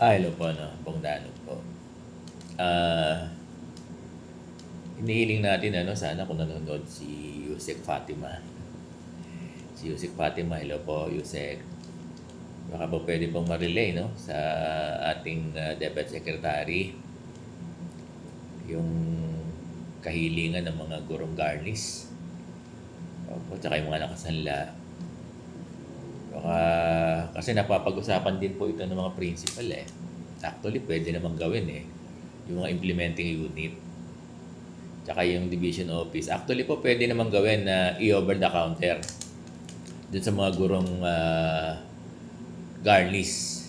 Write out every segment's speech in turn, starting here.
Hello po, no? Bongdanong po. Hinihiling natin, sana kung nanonood si Yusek Fatima. Si Yusek Fatima, hello po, Yusek. Baka ba pwede pong ma-relay, no? Sa ating DepEd Secretary, yung kahilingan ng mga gurong garnis. Opo, tsaka yung mga nakasanla. Baka, kasi napapag-usapan din po ito ng mga principal eh. Actually, pwede namang gawin eh. Yung mga implementing unit. Tsaka yung division office. Actually po, pwede namang gawin na i-over the counter. Dun sa mga gurong garnis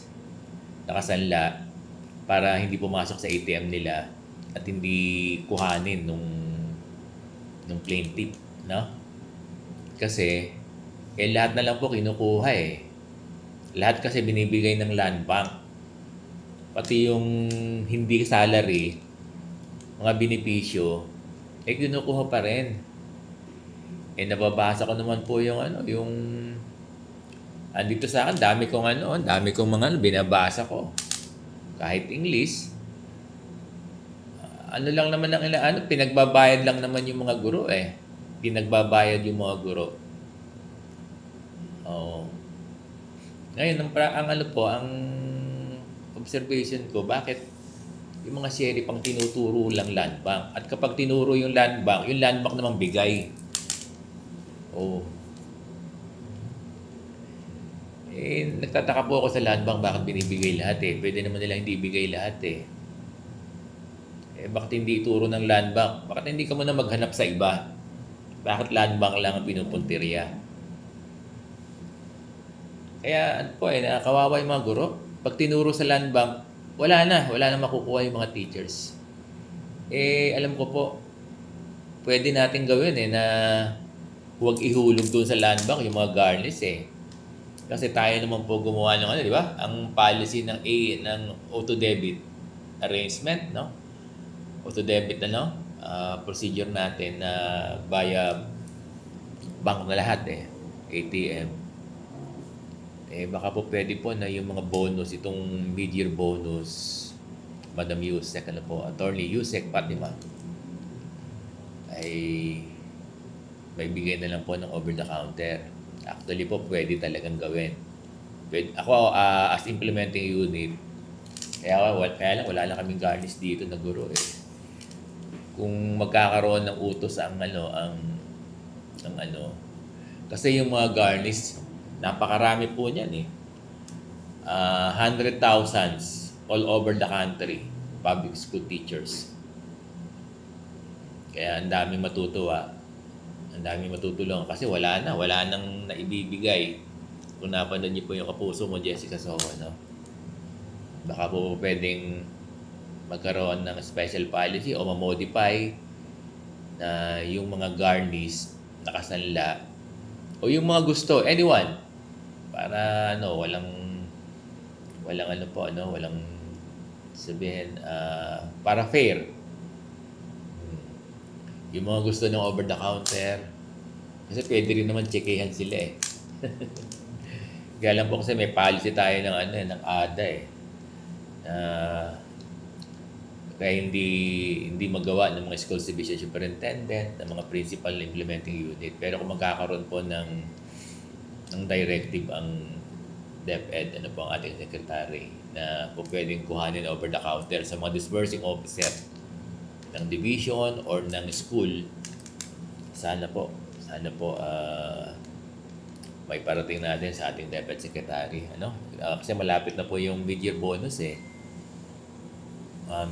nakasanla para hindi pumasok sa ATM nila at hindi kuhanin nung plaintiff, no? Kasi lahat na lang po kinukuha eh. Lahat kasi binibigay ng land bank. Pati yung hindi salary, mga benepisyo, kinukuha pa rin. Nababasa ko naman po yung andito sa akin, dami kong mga binabasa ko. Kahit English, lang naman pinagbabayad lang naman yung mga guro eh. Pinagbabayad yung mga guro. Oo. Ngayon, ang observation ko, bakit yung mga sheriff pang tinuturo lang land bank. At kapag tinuro yung land bank naman bigay. Oh. Nagtataka po ako sa land bank bakit binibigay lahat eh. Pwede naman nila hindi ibigay lahat eh. Bakit hindi ituro ng land bank? Bakit hindi ka muna maghanap sa iba? Bakit land bank lang ang pinupuntirya? Kaya nakakawawa yung mga guro. Pag tinuro sa land bank, wala na makukuha yung mga teachers. Alam ko po, pwede natin gawin na huwag ihulog doon sa land bank yung mga garnis eh. Kasi tayo naman po gumawa ng di ba? Ang policy ng auto debit arrangement, no? Auto debit procedure natin na via bank na lahat ATM. Baka po pwede po na yung mga bonus, itong mid-year bonus, Madam Yusek, Attorney Yusek Fatima, ay may bigay na lang po ng over the counter. Actually po, pwede talagang gawin. Ako, as implementing unit, kaya lang wala lang kaming garnish dito na guro eh. Kung magkakaroon ng utos kasi yung mga garnish, napakarami po niyan eh. 100,000 all over the country, public school teachers. Kaya ang daming matutuwa. Ang daming matutulong kasi wala nang naibibigay. Kung napanood niyo po yung Kapuso Mo, Jessica Soho, no? Baka po pwedeng magkaroon ng special policy o ma-modify na yung mga garnish nakasanla o yung mga gusto, anyone, para walang sabihin, para fair. Yung mga gusto ng over the counter, kasi pwede rin naman checkehan sila eh. Kaya lang po kasi may policy tayo ng ADA eh. Kaya hindi magawa ng mga school division superintendent, ng mga principal implementing unit. Pero kung magkakaroon po ng directive ang DepEd, ang ating secretary, na po pwedeng kuhanin over the counter sa mga disbursing officer ng division or ng school, sana po may parating natin sa ating DepEd secretary. Kasi malapit na po yung mid-year bonus eh.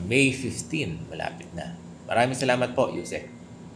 May 15, malapit na. Maraming salamat po, Yusek.